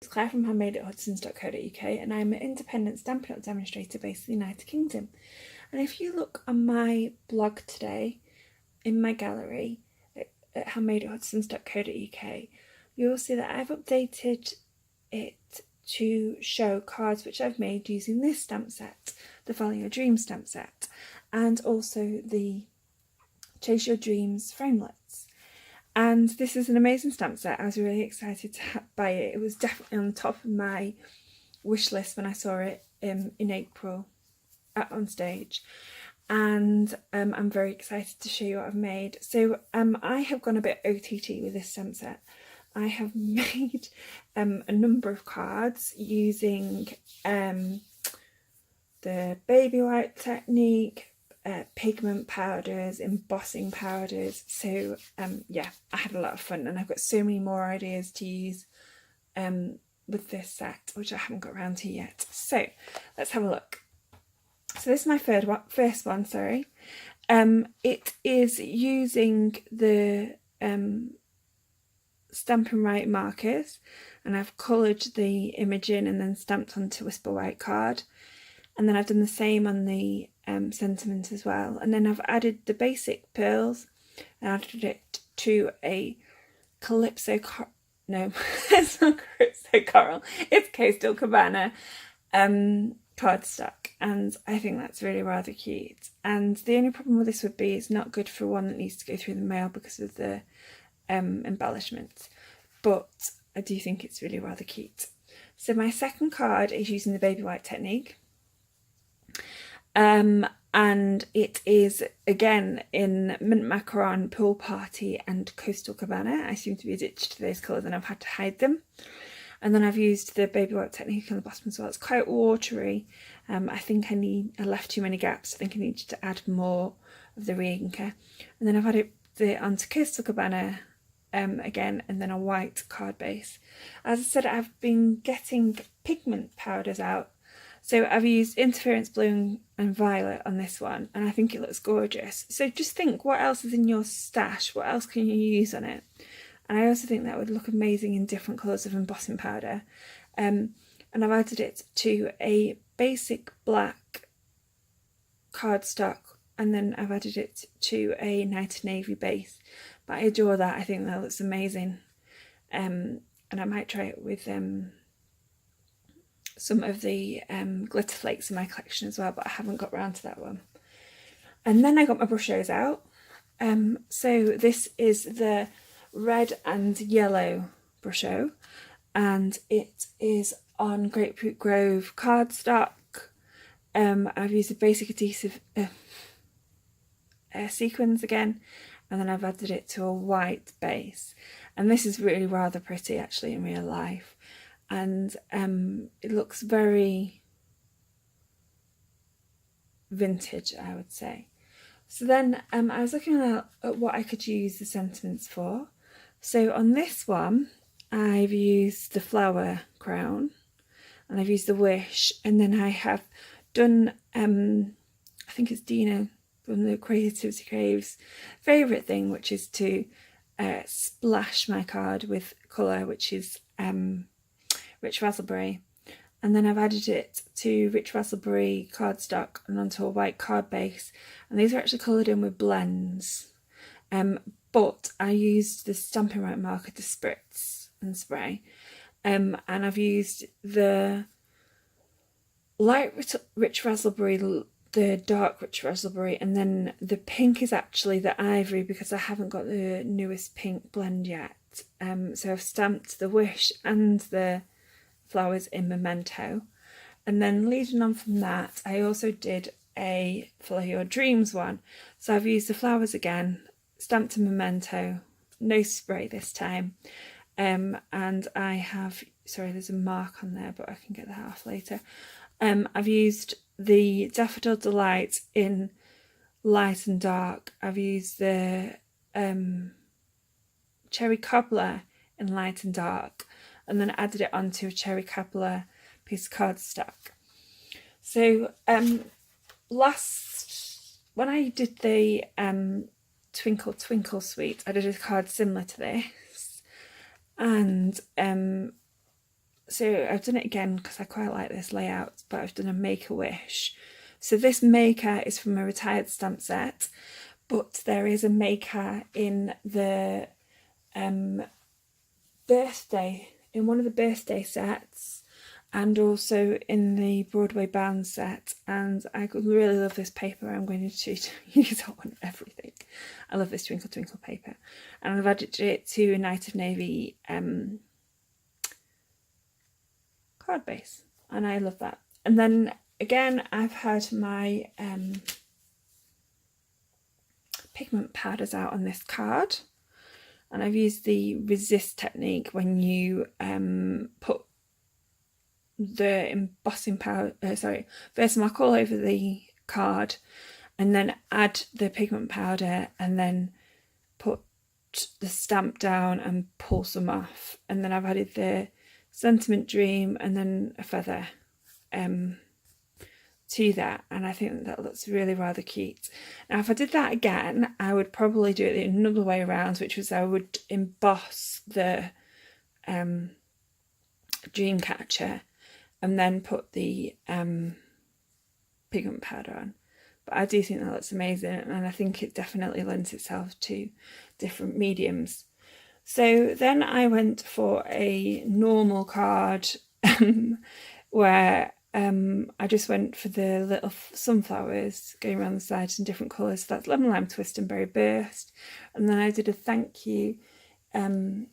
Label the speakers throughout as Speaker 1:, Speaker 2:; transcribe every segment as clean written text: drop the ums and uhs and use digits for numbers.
Speaker 1: It's Claire from handmadeathudsons.co.uk, and I'm an independent Stampin' Up demonstrator based in the United Kingdom. And if you look on my blog today, in my gallery at handmadeathudsons.co.uk, you'll see that I've updated it to show cards which I've made using this stamp set, the Follow Your Dreams stamp set, and also the Chase Your Dreams framelets. And this is an amazing stamp set. I was really excited to buy it. It was definitely on the top of my wish list when I saw it in April on stage. And I'm very excited to show you what I've made. So I have gone a bit OTT with this stamp set. I have made a number of cards using the baby white technique, pigment powders, embossing powders. So yeah, I had a lot of fun, and I've got so many more ideas to use with this set, which I haven't got around to yet. So let's have a look. So this is my first one, sorry. It is using the Stampin' Right markers, and I've coloured the image in and then stamped onto Whisper White card. And then I've done the same on the sentiment as well. And then I've added the basic pearls and added it to a Calypso no, it's not Calypso Coral, it's Coastal Cabana cardstock, and I think that's really rather cute. And the only problem with this would be it's not good for one that needs to go through the mail because of the embellishments, but I do think it's really rather cute. So my second card is using the baby white technique. And it is again in Mint Macaron, Pool Party and Coastal Cabana. I seem to be addicted to those colours and I've had to hide them. And then I've used the baby white technique on the bottom as well. It's quite watery. I think I left too many gaps. I think I needed to add more of the re-inker. And then I've added it onto Coastal Cabana again, and then a white card base. As I said, I've been getting pigment powders out. So I've used Interference Blue and Violet on this one, and I think it looks gorgeous. So just think, what else is in your stash? What else can you use on it? And I also think that would look amazing in different colours of embossing powder. And I've added it to a basic black cardstock, and then I've added it to a night navy base. But I adore that. I think that looks amazing. And I might try it with some of the glitter flakes in my collection as well, but I haven't got round to that one. And then I got my brushes out. So this is the red and yellow brusho, and it is on Grapefruit Grove cardstock. I've used a basic adhesive sequins again, and then I've added it to a white base. And this is really rather pretty actually in real life. And it looks very vintage, I would say. So then I was looking at what I could use the sentiments for. So on this one, I've used the flower crown, and I've used the wish, and then I have done, I think it's Dina from the Creativity Craves favourite thing, which is to splash my card with colour, which is Rich Raspberry, and then I've added it to Rich Raspberry cardstock and onto a white card base, and these are actually coloured in with blends, but I used the Stampin' Right marker to spritz and spray, and I've used the light Rich Raspberry, the dark Rich Raspberry, and then the pink is actually the ivory because I haven't got the newest pink blend yet. So I've stamped the wish and the flowers in Memento, and then leading on from that, I also did a Follow Your Dreams one. So I've used the flowers again, stamped a Memento, no spray this time, and I have, sorry, there's a mark on there, but I can get that off later. I've used the Daffodil Delight in light and dark. I've used the Cherry Cobbler in light and dark, and then added it onto a Cherry Cobbler piece of cardstock. So when I did the Twinkle Twinkle Suite, I did a card similar to this, and so I've done it again because I quite like this layout, but I've done a Make-A-Wish. So this maker is from a retired stamp set, but there is a maker in the birthday, in one of the birthday sets, and also in the Broadway Bound set, and I really love this paper. I'm going to use it on everything. I love this Twinkle Twinkle paper, and I've added it to a Night of Navy card base, and I love that. And then again, I've had my pigment powders out on this card, and I've used the resist technique when you put the embossing powder, Versamark all over the card, and then add the pigment powder, and then put the stamp down and pull some off. And then I've added the Sentiment Dream and then a feather to that, and I think that looks really rather cute. Now if I did that again, I would probably do it another way around, which was I would emboss the dream catcher and then put the pigment powder on. But I do think that looks amazing, and I think it definitely lends itself to different mediums. So then I went for a normal card where I just went for the little sunflowers going around the sides in different colours. So that's Lemon Lime Twist and Berry Burst. And then I did a thank you in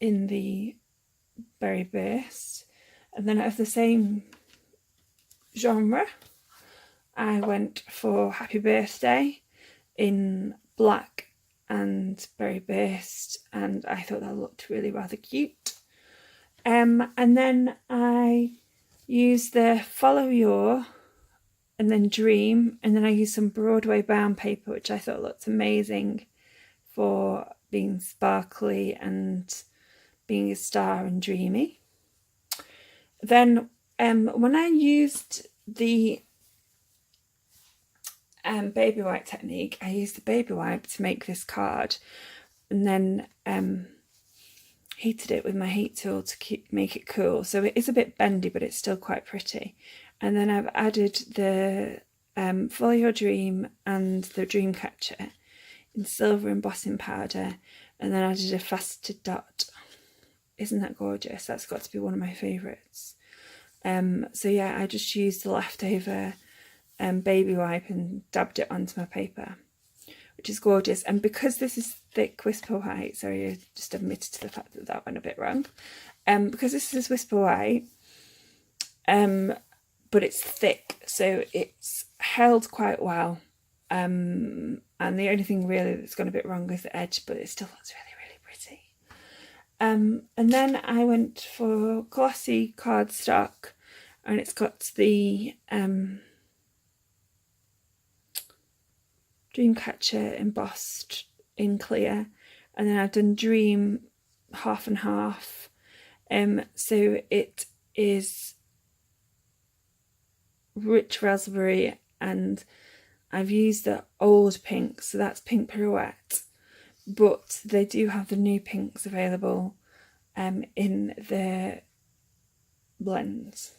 Speaker 1: the Berry Burst. And then out of the same genre, I went for Happy Birthday in black and Berry Burst, and I thought that looked really rather cute. And then I used the Follow Your and then Dream, and then I used some Broadway Bound paper, which I thought looked amazing for being sparkly and being a star and dreamy. Then when I used the baby wipe technique, I used the baby wipe to make this card, and then heated it with my heat tool to make it cool. So it is a bit bendy, but it's still quite pretty. And then I've added the Follow Your Dream and the Dream Catcher in silver embossing powder, and then added a faceted dot. Isn't that gorgeous? That's got to be one of my favourites. So yeah, I just used the leftover baby wipe and dabbed it onto my paper, which is gorgeous. And because this is thick Whisper White, sorry, I just admitted to the fact that that went a bit wrong. Because this is Whisper White, but it's thick, so it's held quite well. And the only thing really that's gone a bit wrong is the edge, but it still looks really, really pretty. And then I went for glossy cardstock, and it's got the Dreamcatcher embossed in clear, and then I've done Dream half and half. So it is rich raspberry, and I've used the old pink, so that's Pink Pirouette, but they do have the new pinks available in their blends.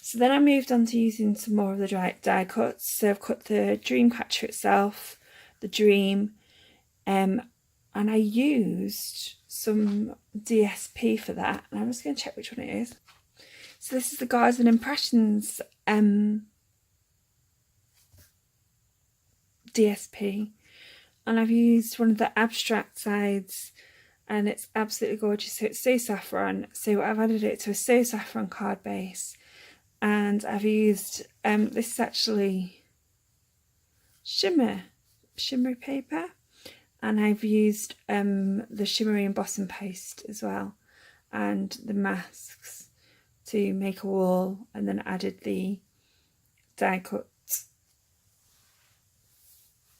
Speaker 1: So then I moved on to using some more of the die cuts. So I've cut the Dreamcatcher itself, the Dream, and I used some DSP for that. And I'm just going to check which one it is. So this is the Guards and Impressions DSP, and I've used one of the abstract sides, and it's absolutely gorgeous. So it's So Saffron, so I've added it to a So Saffron card base, and I've used this is actually shimmery paper, and I've used the shimmery embossing paste as well, and the masks to make a wall, and then added the die cut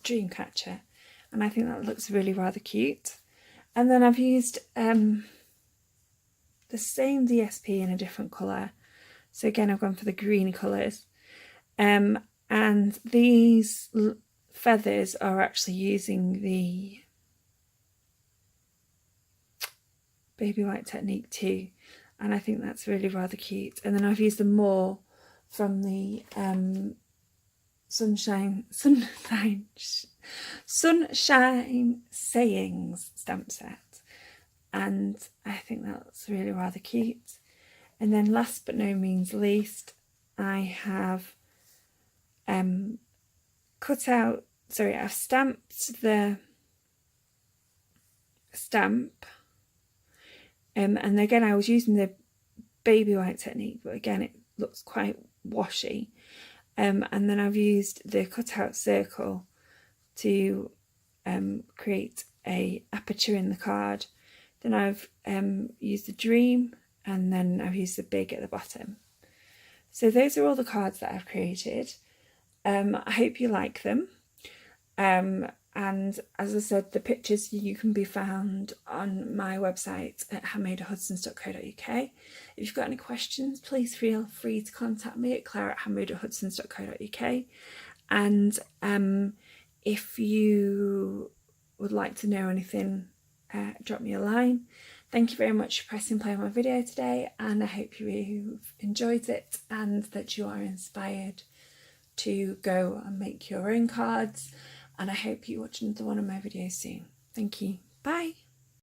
Speaker 1: Dreamcatcher, and I think that looks really rather cute. And then I've used the same DSP in a different colour, so again I've gone for the green colours, and these feathers are actually using the baby white technique too. and I think that's really rather cute. And then I've used them more from the Sunshine Sayings stamp set, and I think that's really rather cute. And then last but no means least, I have I've stamped the stamp, and again I was using the baby white technique, but again it looks quite washy, and then I've used the cutout circle to create a aperture in the card. Then I've used the dream, and then I've used the big at the bottom. So those are all the cards that I've created. I hope you like them. And as I said, the pictures you can be found on my website at handmadehudsons.co.uk. If you've got any questions, please feel free to contact me at claire@handmadehudsons.co.uk. And if you would like to know anything, drop me a line. Thank you very much for pressing play on my video today, and I hope you've enjoyed it and that you are inspired to go and make your own cards. And I hope you watch another one of my videos soon. Thank you. Bye.